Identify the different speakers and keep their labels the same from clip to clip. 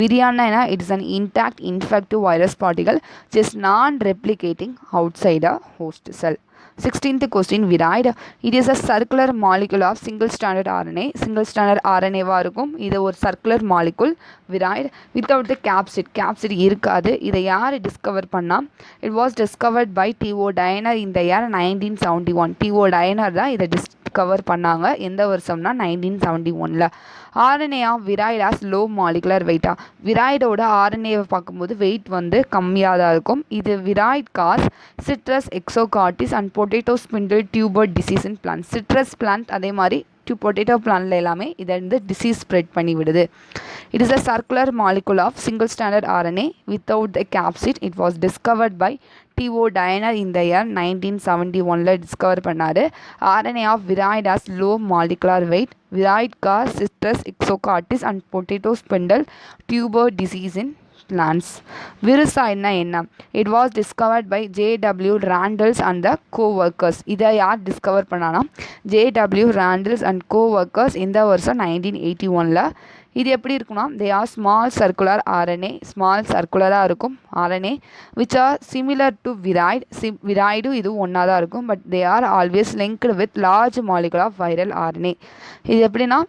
Speaker 1: Virion it is an intact infective virus particle which is non-replicating outside a host cell. 16th question, viride. It is a circular molecule of single stranded RNA. Single stranded RNA வாருக்கும் இது ஒரு circular molecule viride without the capsid. Capsid இருக்காது. இதை யார் discover பண்ணா? It was discovered by T.O. Diner in the year 1971. T.O. Diner தான் இதை discover பண்ணாங்க. எந்த வருஷம்னா 1971ல. RNA of viride has low molecular weight. விராய்டோட ஆர்என்ஏவை பார்க்கும்போது வெயிட் வந்து கம்மியாக தான் இருக்கும். இது viroid causes citrus exocortis and potato spindle tuber disease in plant. Citrus plant அதே மாதிரி பொட்டேட்டோ பிளான்ட்ல எல்லாமே இதை வந்து டிசீஸ் ஸ்ப்ரெட் பண்ணி விடுது. It is a circular molecule of single standard RNA without the capsid. It was discovered by T.O. Diner in the year 1971ல discover பண்ணார். RNA of viride has low molecular weight. Viride cause citrus exocartis and potato spindle tuber disease in plants. விருசாய்னா என்ன? It was discovered by J.W. Randles and the co-workers. இதை யார் discover பண்ணானா? J.W. Randles and co-workers இந்த வருஷம் 1981ல. இது எப்படி இருக்குன்னா, they are small circular RNA, small சர்க்குலராக இருக்கும் RNA which are similar to viride. viride இது ஒன்றா தான் இருக்கும், but they are always linked with large molecule of viral RNA. இது எப்படின்னா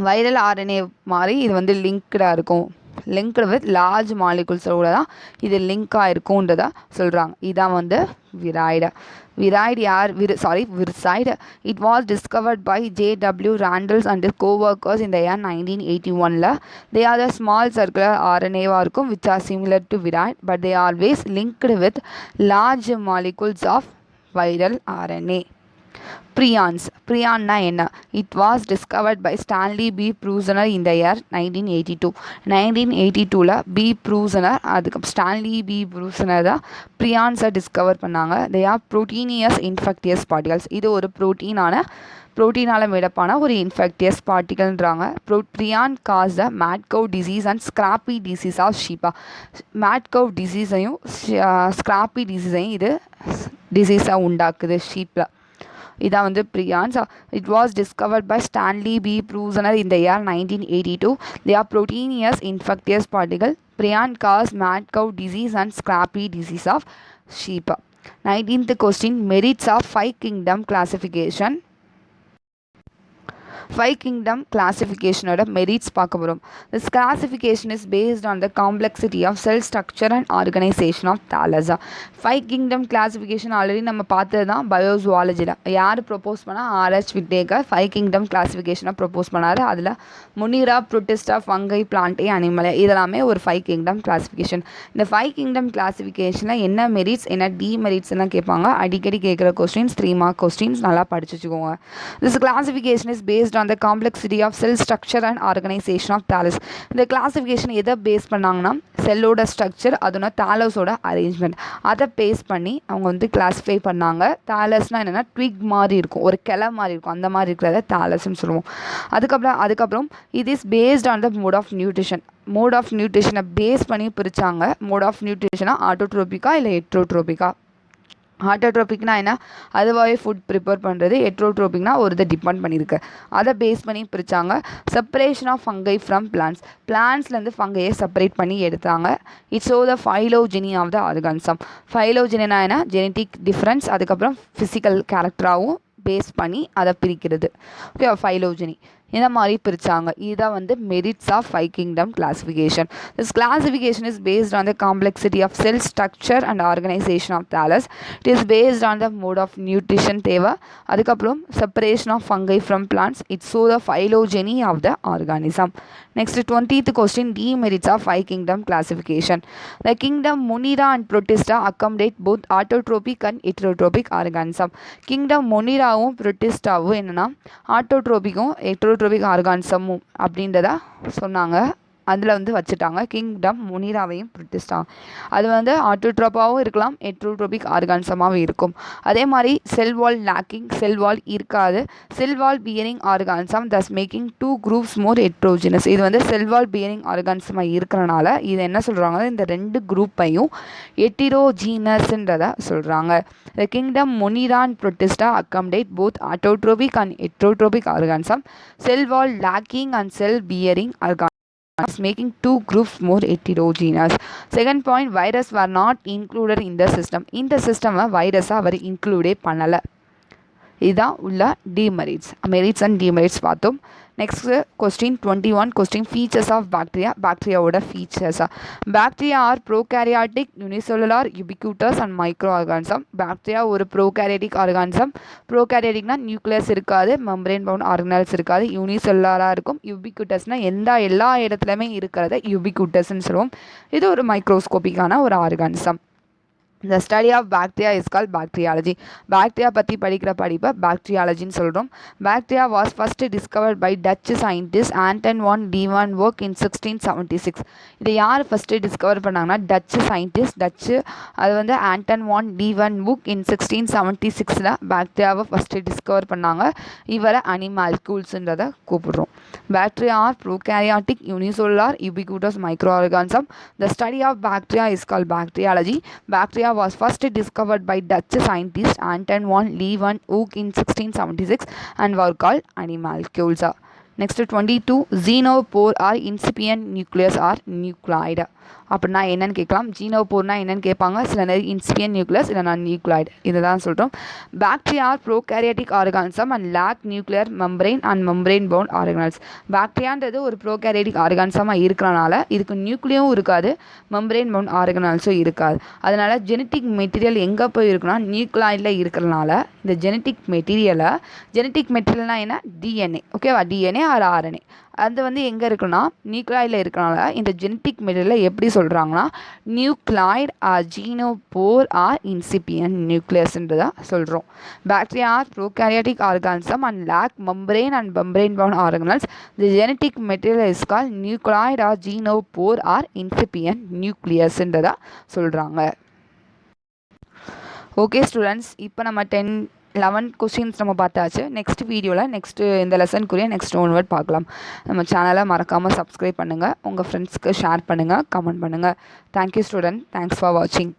Speaker 1: வைரல் RNA மாதிரி இது வந்து லிங்க்டாக இருக்கும். linked with large molecules தான் இது லிங்காக இருக்கும்ன்றதை சொல்கிறாங்க. இதான் வந்து viride. Viride யார் virside. It was discovered by J.W. Randles and his co-workers in the year 1981ல. They are the small circular RNA-வாக இருக்கும் which are similar to viride, but they are always linked with large molecules of viral RNA. Prions. Prionna என்ன? It was discovered by Stanley B. Prusiner in the year 1982. 1982ல B. Prusiner அதுக்கு Stanley B. Prusiner தான் prions-ஐ discover பண்ணாங்க. They are proteinous infectious particles. இது ஒரு புரோட்டீனால் மேடப்பான ஒரு infectious பார்ட்டிகல்ன்றாங்க. prion cos the mad cow disease and scrappy disease of sheep. mad cow டிசீஸையும் scrappy டிசீஸையும் இது டிசீஸாக உண்டாக்குது ஷீப்பில். இதான் வந்து prions. It was discovered by Stanley B. Prusiner in the year 1982. They are proteinous infectious particle. Prion cause mad cow disease and scrappy disease of sheep. 19th question, merits of 5 kingdom classification. 5 kingdom classification ஓட merits பார்க்க போகிறோம். This classification is based on the complexity of cell structure and organization of thallus. 5 kingdom classification already நம்ம பார்த்தது தான் பயோசுவாலஜியில். யார் propose பண்ணால் R.H. Whittaker 5 kingdom classification propose பண்ணார். அதில் முனிரா, புரோட்டிஸ்டா, ஃபங்கை, பிளான்டே, அனிமலை இதெல்லாமே ஒரு 5 kingdom classification. இந்த 5 kingdom classificationல என்ன மெரிட்ஸ் என்ன டிமெரிட்ஸ் எல்லாம் கேட்பாங்க. அடிக்கடி கேட்குற கொஸ்டின்ஸ் 3 மார்க் கொஸ்டின்ஸ் நல்லா படிச்சு வச்சுக்கோங்க. This classification is based on the complexity of cell structure and organization of thallus. இந்த கிளாசிஃபிகேஷன் எதை பேஸ் பண்ணாங்கன்னா செல்லோட ஸ்ட்ரக்சர் அதோட தாலஸோட அரேஞ்ச்மெண்ட் அதை பேஸ் பண்ணி அவங்க வந்து கிளாஸிஃபை பண்ணாங்க. தாலஸ்னால் என்னென்னா ட்விக் மாதிரி இருக்கும், ஒரு கிளை மாதிரி இருக்கும், அந்த மாதிரி இருக்கிறத தாலஸ்ன்னு சொல்லுவோம். அதுக்கப்புறம் இது is based on the mode of nutrition. Mode of நியூட்ரிஷனை பேஸ் பண்ணி பிரித்தாங்க. மோட் ஆஃப் நியூட்ரிஷனா ஆட்டோட்ரோபிக்கா இல்லை ஹெட்ரோட்ரோபிக்கா. ஆட்டோட்ரோபிக்னா என்ன? அதுவாகவே ஃபுட் ப்ரிப்பேர் பண்ணுறது. ஹெட்ரோட்ரோபிக்னா ஒரு இதை டிபெண்ட் பண்ணியிருக்கு. அதை பேஸ் பண்ணி பிரித்தாங்க. Separation of fungi from plants. பிளான்ஸ்லேருந்து ஃபங்கையை செப்பரேட் பண்ணி எடுத்தாங்க. It's so the phylogeny of the organism. ஃபைலோஜெனினா என்ன? ஜெனட்டிக் டிஃப்ரென்ஸ், அதுக்கப்புறம் ஃபிசிக்கல் கேரக்டராகவும் பேஸ் பண்ணி அதை பிரிக்கிறது. ஓகே, ஃபைலோஜெனி இந்த மாதிரி பிரித்தாங்க. இதுதான் வந்து merits of 5 kingdom classification. This classification is based on the complexity of cell structure and organization of thallus. It is based on the mode of nutrition தேவை. அதுக்கப்புறம் separation of fungi from plants. It show the phylogeny of the organism. Next 20th question, demerits of 5 kingdom classification. The kingdom Monera and Protista accommodate both autotrophic and heterotrophic organism. kingdom Moneraவும் Protistaவும் என்னன்னா ஆட்டோட்ரோபிக்கும் heterotrophic ஆர்கானிசமும் அப்படின்றத சொன்னாங்க. அதில் வந்து வச்சுட்டாங்க. Kingdom முனிராவையும் Protista அது வந்து ஆட்டோட்ரோப்பாகவும் இருக்கலாம், heterotrophic ஆர்கானிசமாகவும் இருக்கும். அதே மாதிரி செல்வால் லேக்கிங், செல்வால் இருக்காது. செல்வால் பியரிங் ஆர்கானிசம் தஸ் மேக்கிங் 2 groups மோர் ஹெட்ரோஜினஸ். இது வந்து செல்வால் பியரிங் ஆர்கானிசமாக இருக்கிறனால இது என்ன சொல்கிறாங்க, இந்த 2 குரூப்பையும் ஹெட்டிரோஜீனஸ்ன்றதை சொல்கிறாங்க. The kingdom Monera and Protista accommodate both autotrophic and heterotrophic organism, cell wall lacking and cell bearing organism. making two groups more heterogeneous. Second point, virus were not included in the system. இந்த system வைரஸை அவர் include பண்ணலை. இதுதான் உள்ள demerits, merits and demerits பார்த்தோம். Next question 21 question features of bacteria. பாக்டீரியாவோட ஃபீச்சர்ஸா, bacteria are prokaryotic unicellular ubiquitous and micro organism. Bacteria ஒரு ப்ரோகேரியாட்டிக் ஆர்கானிசம். ப்ரோகேரியாட்டிக்னா நியூக்ளியஸ் இருக்காது, மெம்பரேன் பவுண்ட் ஆர்கனல்ஸ் இருக்காது, யூனிசெல்லுலாராக இருக்கும். யுபிக்யூட்டஸ்னால் எல்லா இடத்துலையுமே இருக்கிறத யுபிக்யூட்டஸ்ன்னு சொல்லுவோம். இது ஒரு மைக்ரோஸ்கோபிக்கான ஒரு organism. The study of bacteria is called bacteriology. Bacteria பற்றி படிக்கிற படிப்பை bacteriologyன்னு சொல்கிறோம். Bacteria was first discovered by Dutch scientist Anton van Leeuwenhoek in 1676. இதை யார் ஃபஸ்ட்டு டிஸ்கவர் பண்ணாங்கன்னா டச்சு சயின்டிஸ்ட், அது வந்து ஆண்டன் வான் லீவன்ஹூக் இன் 1676 பாக்டீரியாவை ஃபஸ்ட்டு டிஸ்கவர் பண்ணாங்க. இவரை அனிமால்கூல்ஸ்ன்றதை கூப்பிடுறோம். Bacteria are prokaryotic unicellular ubiquitous microorganism. The study of bacteria is called bacteriology. Bacteria was first discovered by Dutch scientist Anton van Leeuwenhoek in 1676 and were called animalcules. Next 22, xenopore are incipient nucleus or nuclide. அப்படின்னா என்னன்னு கேட்கலாம். ஜீனோபோர்னா என்னன்னு கேட்பாங்க. சில நேரம் இன்சிபியன் nucleus இல்லைனா நியூக்ளைடு, இதை தான் சொல்கிறோம். Bacteria are prokaryotic organism and lack nuclear membrane and membrane bound organelles. பாக்டீரியான்றது ஒரு ப்ரோகேரியாட்டிக் ஆர்கானிசமாக இருக்கிறனால இதுக்கு நியூக்ளியும் இருக்காது, மெம்பரேன் பவுண்ட் ஆர்கனல்ஸும் இருக்காது. அதனால் ஜெனட்டிக் மெட்டீரியல் எங்கே போய் இருக்குன்னா நியூக்ளாய்டில் இருக்கிறனால இந்த ஜெனட்டிக் மெட்டீரியல்னால் என்ன, டிஎன்ஏ, ஓகேவா, டிஎன்ஏ ஆர் ஆர்என்ஏ, அது வந்து எங்கே இருக்குன்னா நியூக்ளாய்டில் இருக்கிறனால இந்த ஜெனட்டிக் மெட்டீரியலை எப்படி சொல்கிறாங்கன்னா நியூக்ளாய்டு ஆர் ஜீனோபோர் ஆர் இன்சிபியன் நியூக்ளியஸ்ன்றதை சொல்கிறோம். Bacteria are prokaryotic organism and lack membrane and membrane bound organelles. The genetic material is called nucleoid or genophore or incipient நியூக்ளியஸ்ன்றதை சொல்கிறாங்க. ஓகே ஸ்டூடெண்ட்ஸ், இப்போ நம்ம 11 கொஸ்டின்ஸ் நம்ம பார்த்தாச்சு. நெக்ஸ்ட் வீடியோவில் இந்த லெசனுக்குரிய நெக்ஸ்ட் ஒன் வேர்ட் பார்க்கலாம். நம்ம சேனலை மறக்காமல் சப்ஸ்கிரைப் பண்ணுங்கள், உங்கள் ஃப்ரெண்ட்ஸ்க்கு ஷேர் பண்ணுங்கள், கமெண்ட் பண்ணுங்கள். தேங்க்யூ ஸ்டூடெண்ட், தேங்க்ஸ் ஃபார் வாட்சிங்.